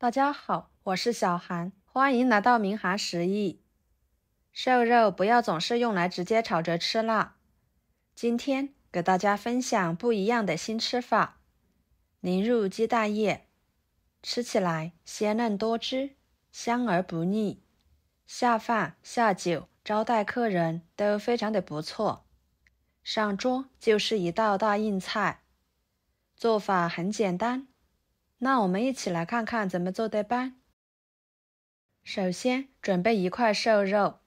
大家好，我是小韩，欢迎来到明涵食艺。瘦肉不要总是用来直接炒着吃啦。今天给大家分享不一样的新吃法，淋入鸡蛋液，吃起来鲜嫩多汁，香而不腻，下饭下酒招待客人都非常的不错，上桌就是一道大硬菜。做法很简单，那我们一起来看看怎么做的吧。首先准备一块瘦肉，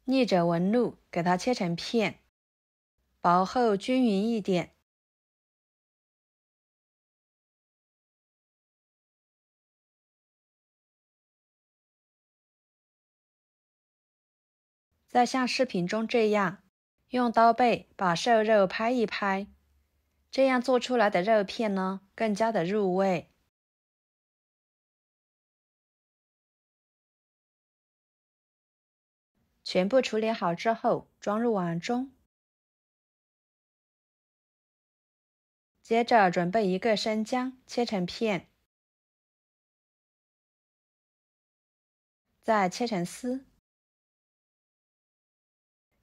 逆着纹路给它切成片，薄厚均匀一点。再像视频中这样，用刀背把瘦肉拍一拍，这样做出来的肉片呢，更加的入味。全部处理好之后，装入碗中。接着准备一个生姜，切成片，再切成丝，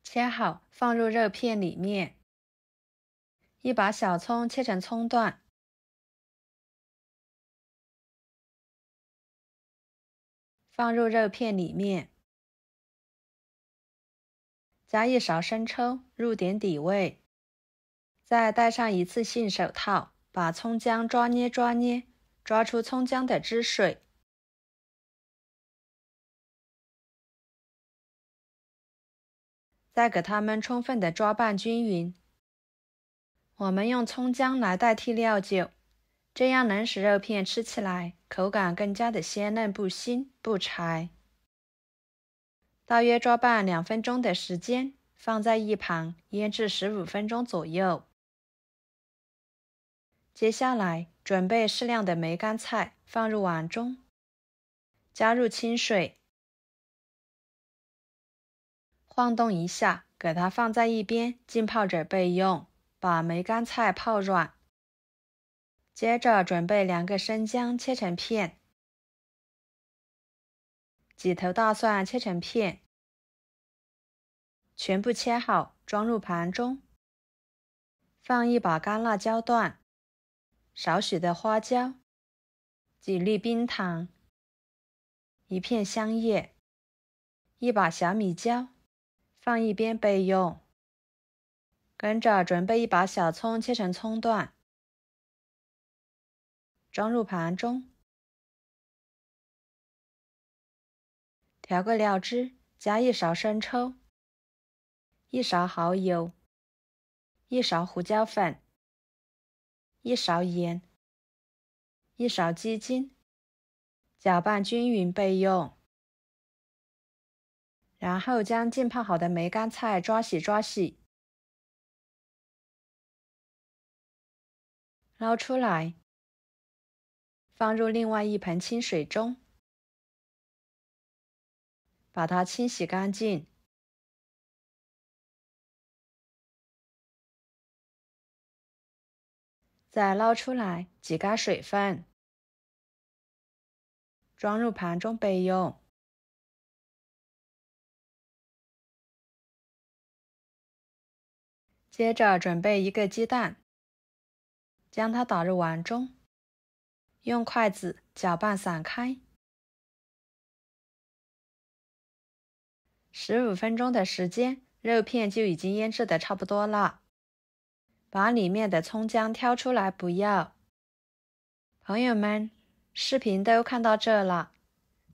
切好放入肉片里面。一把小葱切成葱段，放入肉片里面。加一勺生抽，入点底味。再戴上一次性手套，把葱姜抓捏，抓出葱姜的汁水。再给它们充分的抓拌均匀。我们用葱姜来代替料酒，这样能使肉片吃起来口感更加的鲜嫩不腥不柴。大约抓拌2分钟的时间，放在一旁腌制15分钟左右。接下来准备适量的梅干菜，放入碗中，加入清水，晃动一下，给它放在一边浸泡着备用，把梅干菜泡软。接着准备2个生姜切成片，几头大蒜切成片，全部切好装入盘中，放一把干辣椒段，少许的花椒，几粒冰糖，一片香叶，一把小米椒，放一边备用。跟着准备一把小葱切成葱段，装入盘中，调个料汁，加1勺生抽，1勺蚝油，1勺胡椒粉，1勺盐，1勺鸡精，搅拌均匀备用。然后将浸泡好的梅干菜抓洗，捞出来，放入另外一盆清水中，把它清洗干净。再捞出来，挤干水分，装入盘中备用。接着准备1个鸡蛋，将它打入碗中，用筷子搅拌散开。15分钟的时间，肉片就已经腌制的差不多了。把里面的葱姜挑出来不要。朋友们，视频都看到这了，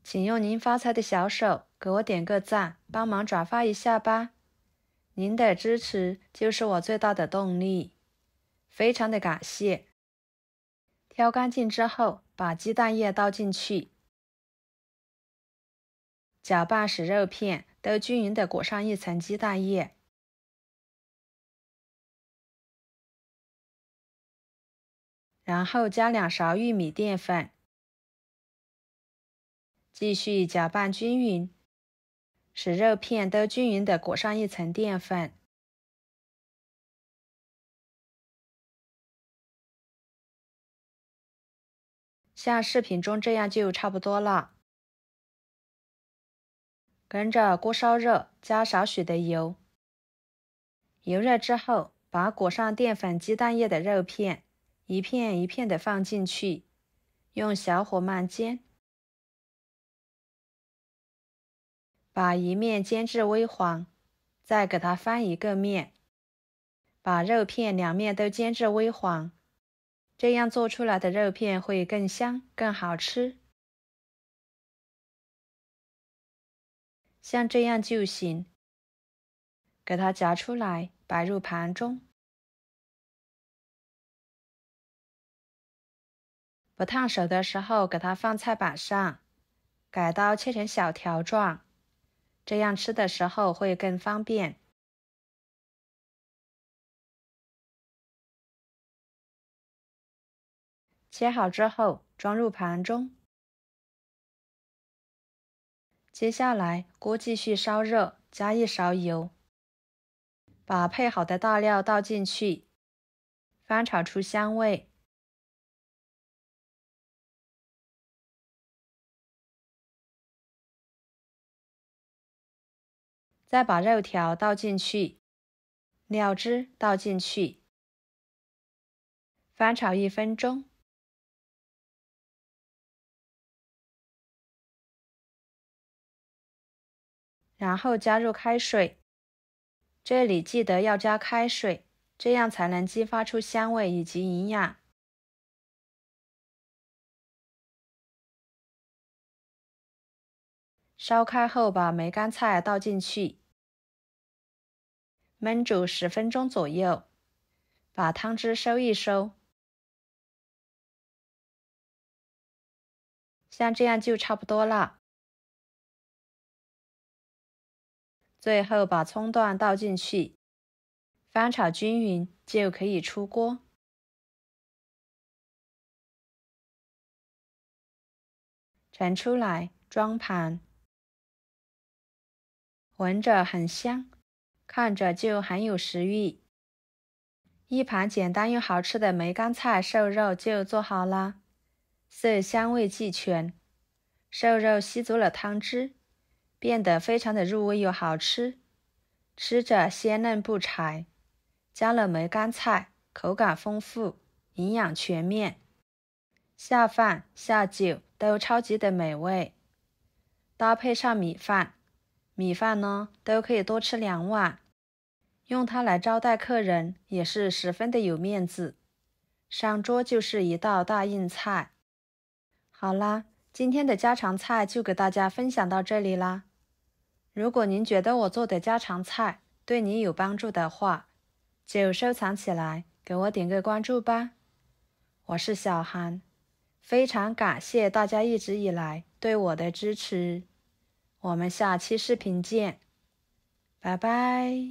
请用您发财的小手给我点个赞，帮忙转发一下吧。您的支持就是我最大的动力，非常的感谢。挑干净之后，把鸡蛋液倒进去，搅拌使肉片都均匀的裹上一层鸡蛋液。然后加2勺玉米淀粉，继续搅拌均匀，使肉片都均匀的裹上一层淀粉。像视频中这样就差不多了。跟着锅烧热，加少许的油。油热之后，把裹上淀粉鸡蛋液的肉片一片一片的放进去，用小火慢煎，把一面煎至微黄，再给它翻一个面，把肉片两面都煎至微黄，这样做出来的肉片会更香、更好吃。像这样就行，给它夹出来，摆入盘中。不烫手的时候，给它放菜板上，改刀切成小条状，这样吃的时候会更方便。切好之后，装入盘中。接下来，锅继续烧热，加一勺油，把配好的大料倒进去，翻炒出香味。再把肉条倒进去，料汁倒进去，翻炒1分钟。然后加入开水，这里记得要加开水，这样才能激发出香味以及营养。烧开后，把梅干菜倒进去，焖煮10分钟左右，把汤汁收一收。像这样就差不多了。最后把葱段倒进去，翻炒均匀就可以出锅。盛出来装盘，闻着很香，看着就很有食欲。一盘简单又好吃的梅干菜瘦肉就做好啦，色香味俱全，瘦肉吸足了汤汁，变得非常的入味又好吃，吃着鲜嫩不柴，加了梅干菜，口感丰富，营养全面，下饭下酒都超级的美味。搭配上米饭，米饭呢都可以多吃2碗，用它来招待客人也是十分的有面子，上桌就是一道大硬菜。好啦，今天的家常菜就给大家分享到这里啦。如果您觉得我做的家常菜对你有帮助的话，就收藏起来，给我点个关注吧。我是小韩，非常感谢大家一直以来对我的支持。我们下期视频见，拜拜。